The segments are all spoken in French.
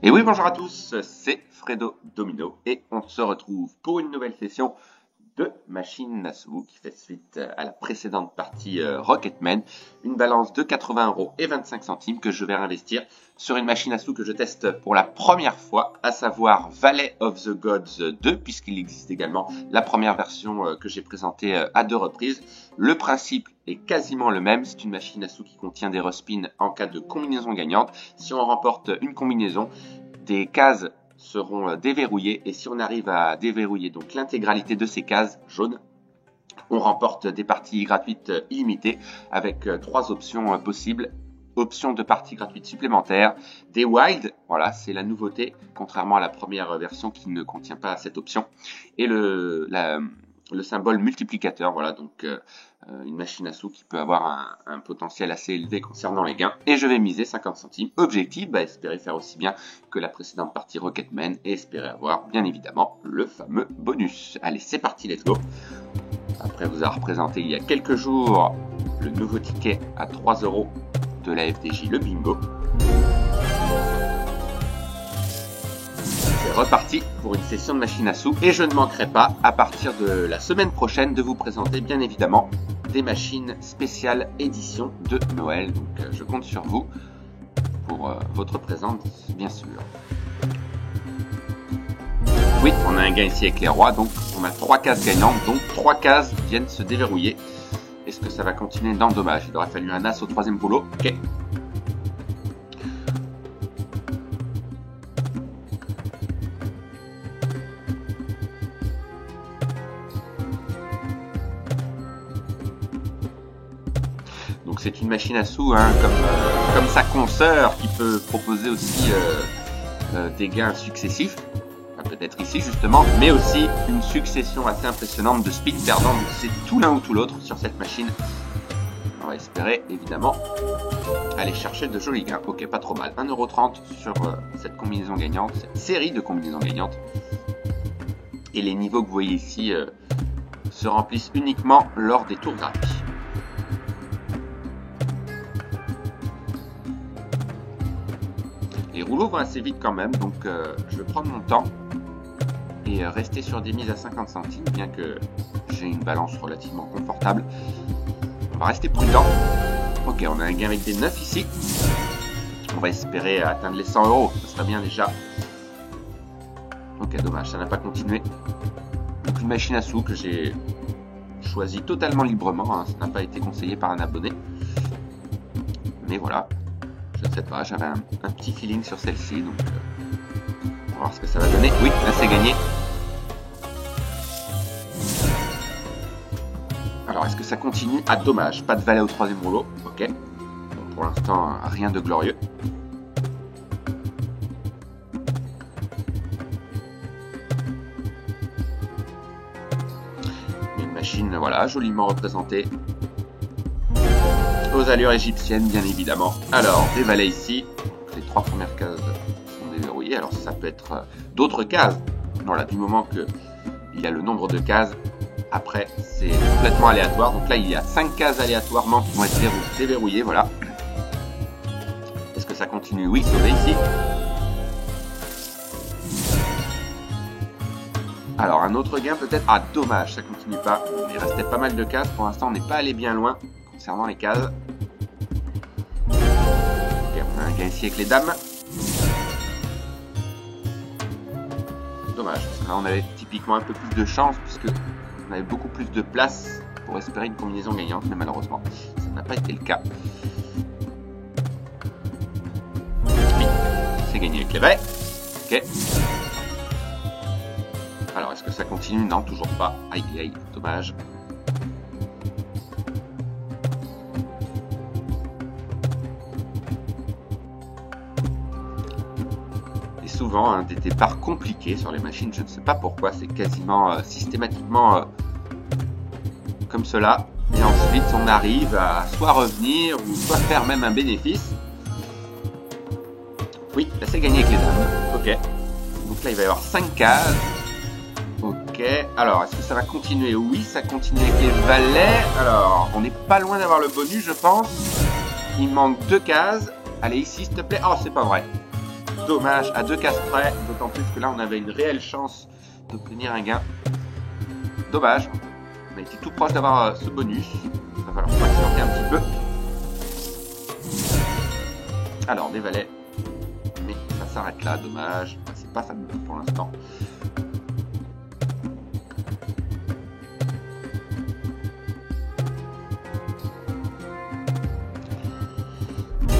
Et oui, bonjour à tous, c'est Fredo Domino et on se retrouve pour une nouvelle session de machine Nassau qui fait suite à la précédente partie Rocketman. Une balance de 80 € et 25 centimes que je vais réinvestir sur une machine Nassau que je teste pour la première fois, à savoir Valley of the Gods 2, puisqu'il existe également la première version que j'ai présentée à 2 reprises. Le principe est quasiment le même, c'est une machine Nassau qui contient des respins en cas de combinaison gagnante. Si on remporte une combinaison, des cases seront déverrouillées et si on arrive à déverrouiller donc l'intégralité de ces cases jaunes, on remporte des parties gratuites illimitées avec 3 options possibles. Options de parties gratuites supplémentaires, des wild, voilà, c'est la nouveauté, contrairement à la première version qui ne contient pas cette option, et le symbole multiplicateur, voilà, donc une machine à sous qui peut avoir un potentiel assez élevé concernant les gains. Et je vais miser 50 centimes. Objectif, espérer faire aussi bien que la précédente partie Rocketman et espérer avoir, bien évidemment, le fameux bonus. Allez, c'est parti, let's go. Après vous avoir présenté il y a quelques jours le nouveau ticket à 3 € de la FDJ, le bingo. C'est reparti pour une session de machine à sous et je ne manquerai pas à partir de la semaine prochaine de vous présenter bien évidemment des machines spéciales édition de Noël. Donc je compte sur vous pour votre présence bien sûr. Oui, on a un gain ici avec les rois, donc on a 3 cases gagnantes, donc 3 cases viennent se déverrouiller. Est-ce que ça va continuer dans dommage? Il aurait fallu un as au 3e rouleau. Ok. Donc c'est une machine à sous, hein, comme sa consoeur, qui peut proposer aussi des gains successifs. Peut-être ici justement, mais aussi une succession assez impressionnante de speed perdants. Donc c'est tout l'un ou tout l'autre sur cette machine. On va espérer évidemment aller chercher de jolis gains. Ok, pas trop mal. 1,30 € sur cette combinaison gagnante, cette série de combinaisons gagnantes. Et les niveaux que vous voyez ici se remplissent uniquement lors des tours gratuits. Les rouleaux vont assez vite quand même, donc je vais prendre mon temps et rester sur des mises à 50 centimes, bien que j'ai une balance relativement confortable. On va rester prudent. Ok, on a un gain avec des 9 ici. On va espérer atteindre les 100 €, ce serait bien déjà. Ok, dommage, ça n'a pas continué. Donc une machine à sous que j'ai choisie totalement librement, hein, ça n'a pas été conseillé par un abonné. Mais voilà, je ne sais pas, j'avais un petit feeling sur celle-ci, donc on va voir ce que ça va donner. Oui, là c'est gagné. Alors, est-ce que ça continue? Ah, dommage, pas de valet au 3e rouleau. Ok. Bon, pour l'instant, rien de glorieux. Une machine, voilà, joliment représentée. Aux allures égyptiennes, bien évidemment. Alors, des valets ici. Les 3 premières cases sont déverrouillées. Alors, ça peut être d'autres cases. Voilà, du moment qu'il y a le nombre de cases. Après, c'est complètement aléatoire. Donc là, il y a 5 cases aléatoirement qui vont être déverrouillées. Voilà. Est-ce que ça continue? Oui, sauvé ici. Alors, un autre gain peut-être. Ah, dommage, ça continue pas. Il restait pas mal de cases. Pour l'instant, on n'est pas allé bien loin concernant les cases. Ok, on a un gain ici avec les dames. Dommage, parce que là, on avait typiquement un peu plus de chance puisque on avait beaucoup plus de place pour espérer une combinaison gagnante, mais malheureusement, ça n'a pas été le cas. Oui, c'est gagné avec les valets. Ok. Alors, est-ce que ça continue? Non, toujours pas. Aïe, aïe, dommage. Et souvent, hein, des départs compliqués sur les machines, je ne sais pas pourquoi, c'est quasiment systématiquement comme cela, et ensuite on arrive à soit revenir ou soit faire même un bénéfice. Oui, là c'est gagné avec les dames. Ok, donc là il va y avoir 5 cases. Ok, alors est-ce que ça va continuer? Oui, ça continue avec les valets. Alors on n'est pas loin d'avoir le bonus, je pense. Il manque 2 cases. Allez ici s'il te plaît. Oh, c'est pas vrai. Dommage, à 2 cases près, d'autant plus que là on avait une réelle chance d'obtenir un gain. Dommage, on a été tout proche d'avoir ce bonus. Il va falloir patienter un petit peu. Alors, des valets. Mais ça s'arrête là, dommage. C'est pas fameux pour l'instant.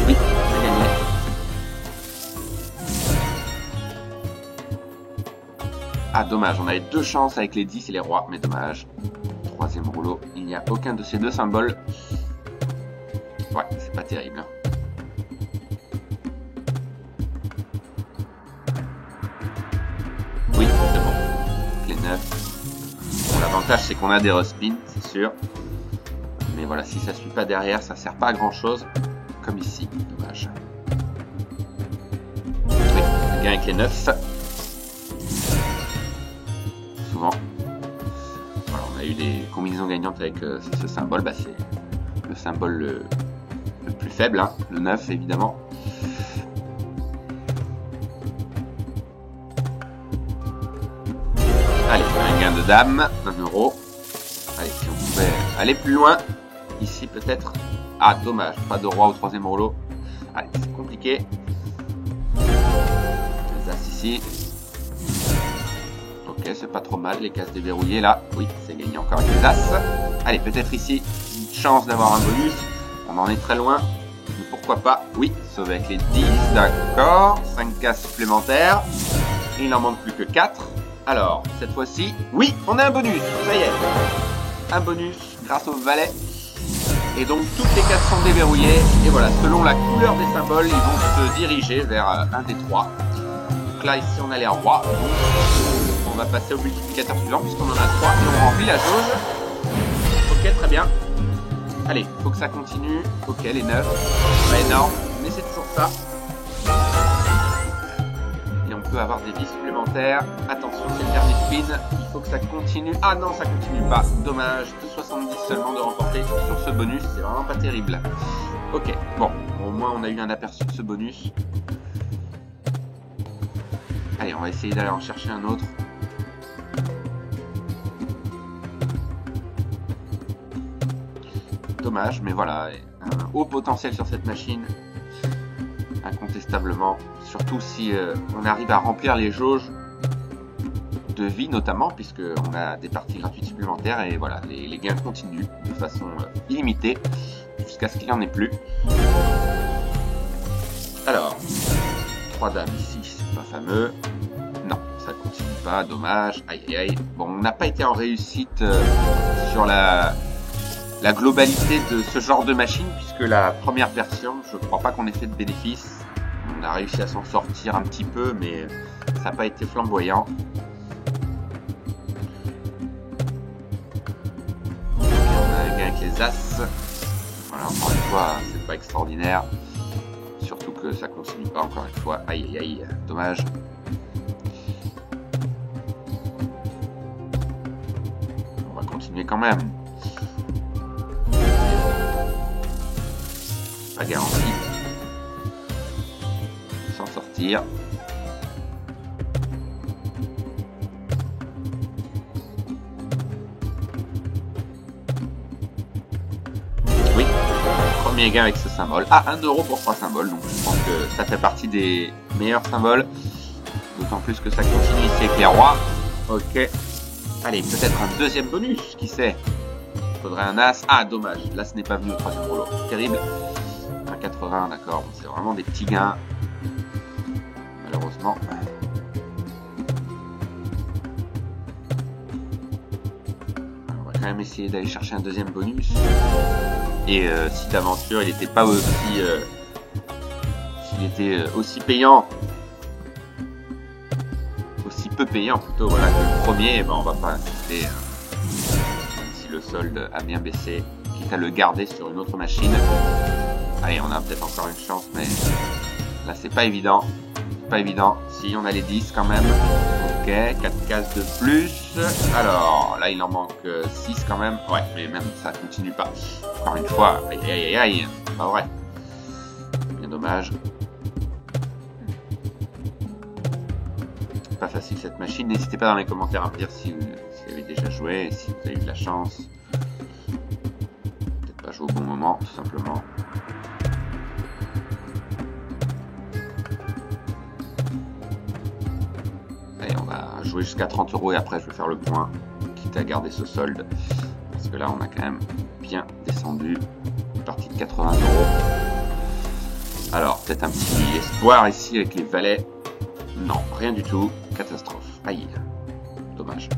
Oui, on a gagné. Ah, dommage, on avait 2 chances avec les 10 et les rois, mais dommage. Troisième rouleau, il n'y a aucun de ces 2 symboles. Ouais, c'est pas terrible. Oui, c'est bon. Les 9. Bon, l'avantage, c'est qu'on a des respins, c'est sûr. Mais voilà, si ça suit pas derrière, ça sert pas à grand chose. Comme ici, dommage. Oui, on gagne avec les 9. Souvent. Voilà, on a eu des combinaisons gagnantes avec ce symbole. Bah, c'est le symbole le plus faible, hein, le 9 évidemment. Allez, un gain de dame, 1 €. Allez, si on pouvait aller plus loin, ici peut-être. Ah, dommage, pas de roi au troisième rouleau. Allez, c'est compliqué. Les as ici. Ok, c'est pas trop mal, les cases déverrouillées là. Oui, c'est gagné encore avec les as. Allez, peut-être ici, une chance d'avoir un bonus. On en est très loin. Mais pourquoi pas? Oui, sauver avec les 10, d'accord. 5 cases supplémentaires. Il n'en manque plus que 4. Alors, cette fois-ci, oui, on a un bonus. Ça y est. Un bonus grâce au valet. Et donc, toutes les cases sont déverrouillées. Et voilà, selon la couleur des symboles, ils vont se diriger vers un des 3. Donc là, ici, on a les rois. On va passer au multiplicateur suivant, puisqu'on en a 3. Et on remplit la jauge. Ok, très bien. Allez, faut que ça continue. Ok, les 9. Pas énorme, mais c'est toujours ça. Et on peut avoir des vies supplémentaires. Attention, c'est le dernier spin. Il faut que ça continue. Ah non, ça continue pas. Dommage. 2,70 seulement de remporter sur ce bonus. C'est vraiment pas terrible. Ok, bon. Au moins, on a eu un aperçu de ce bonus. Allez, on va essayer d'aller en chercher un autre. Dommage, mais voilà, un haut potentiel sur cette machine, incontestablement, surtout si on arrive à remplir les jauges de vie notamment, puisque on a des parties gratuites supplémentaires et voilà, les gains continuent de façon illimitée jusqu'à ce qu'il n'y en ait plus. Alors, 3 dames ici, c'est pas fameux. Non, ça continue pas, dommage, aïe aïe aïe. Bon, on n'a pas été en réussite sur la globalité de ce genre de machine, puisque la première version, je crois pas qu'on ait fait de bénéfice. On a réussi à s'en sortir un petit peu, mais ça n'a pas été flamboyant. Okay, on a un gain avec les as. Voilà, encore une fois, c'est pas extraordinaire. Surtout que ça continue pas, encore une fois. Aïe aïe aïe, dommage. On va continuer quand même. Pas garanti de s'en sortir. Oui, premier gain avec ce symbole. Ah, 1 € pour 3 symboles, donc je pense que ça fait partie des meilleurs symboles. D'autant plus que ça continue ici avec les rois. Ok. Allez, peut-être un deuxième bonus, qui sait. Il faudrait un as. Ah, dommage, là ce n'est pas venu au troisième rouleau. Terrible. 80, d'accord, c'est vraiment des petits gains, malheureusement. On va quand même essayer d'aller chercher un deuxième bonus. Et si d'aventure il n'était pas aussi, s'il était aussi payant, aussi peu payant plutôt, voilà, que le premier, eh ben, on va pas insister. Même si le solde a bien baissé, quitte à le garder sur une autre machine. Allez, on a peut-être encore une chance, mais là, c'est pas évident. C'est pas évident. Si, on a les 10 quand même. Ok, 4 cases de plus. Alors, là, il en manque 6 quand même. Ouais, mais même ça continue pas. Encore une fois, aïe, aïe, aïe, aïe. Pas vrai. Bien dommage. facile cette machine. N'hésitez pas dans les commentaires à me dire si vous avez déjà joué, si vous avez eu de la chance. Peut-être pas joué au bon moment, tout simplement. Allez, on va jouer jusqu'à 30 € et après je vais faire le point, quitte à garder ce solde. Parce que là, on a quand même bien descendu. Une partie de 80 €. Alors, peut-être un petit espoir ici avec les valets. Non, rien du tout. Catastrophe. Aïe. Dommage.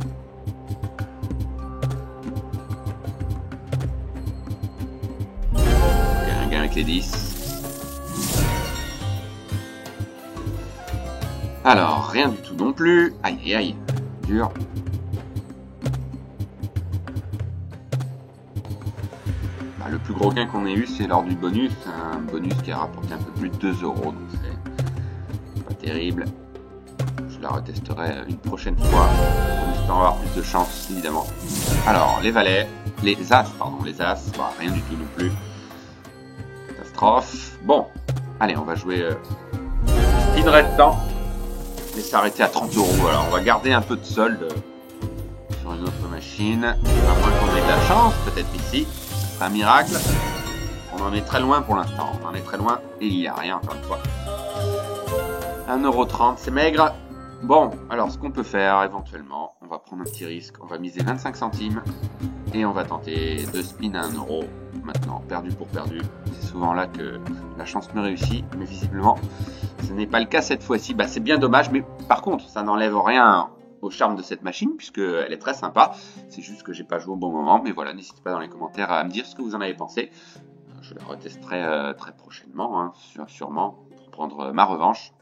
Un gain avec les 10. Alors, rien du tout non plus. Aïe, aïe, aïe. Dur. Le plus gros gain qu'on ait eu, c'est lors du bonus. Un bonus qui a rapporté un peu plus de 2 €. Donc, c'est pas terrible. Je la retesterai une prochaine fois, en espérant avoir plus de chance, évidemment. Alors, les valets, les as, bah, rien du tout non plus. Catastrophe. Bon, allez, on va jouer spin restant et s'arrêter à 30 €. Alors, on va garder un peu de solde sur une autre machine, à moins qu'on ait de la chance, peut-être ici. C'est un miracle. On en est très loin pour l'instant, on en est très loin et il n'y a rien encore une fois. 1,30 €, c'est maigre. Bon, alors ce qu'on peut faire éventuellement, on va prendre un petit risque, on va miser 25 centimes et on va tenter de spin à 1 € maintenant, perdu pour perdu. C'est souvent là que la chance me réussit, mais visiblement ce n'est pas le cas cette fois-ci. Bah, c'est bien dommage, mais par contre ça n'enlève rien au charme de cette machine puisqu'elle est très sympa. C'est juste que j'ai pas joué au bon moment, mais voilà, n'hésitez pas dans les commentaires à me dire ce que vous en avez pensé. Je la retesterai très prochainement, hein, sûrement, pour prendre ma revanche.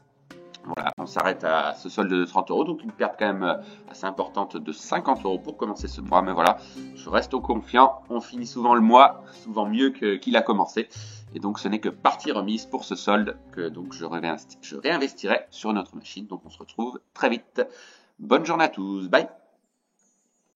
Voilà, on s'arrête à ce solde de 30 €, donc une perte quand même assez importante de 50 € pour commencer ce mois. Mais voilà, je reste confiant, on finit souvent le mois, souvent mieux qu'il a commencé. Et donc ce n'est que partie remise pour ce solde que donc je réinvestirai sur une autre machine. Donc on se retrouve très vite. Bonne journée à tous, bye!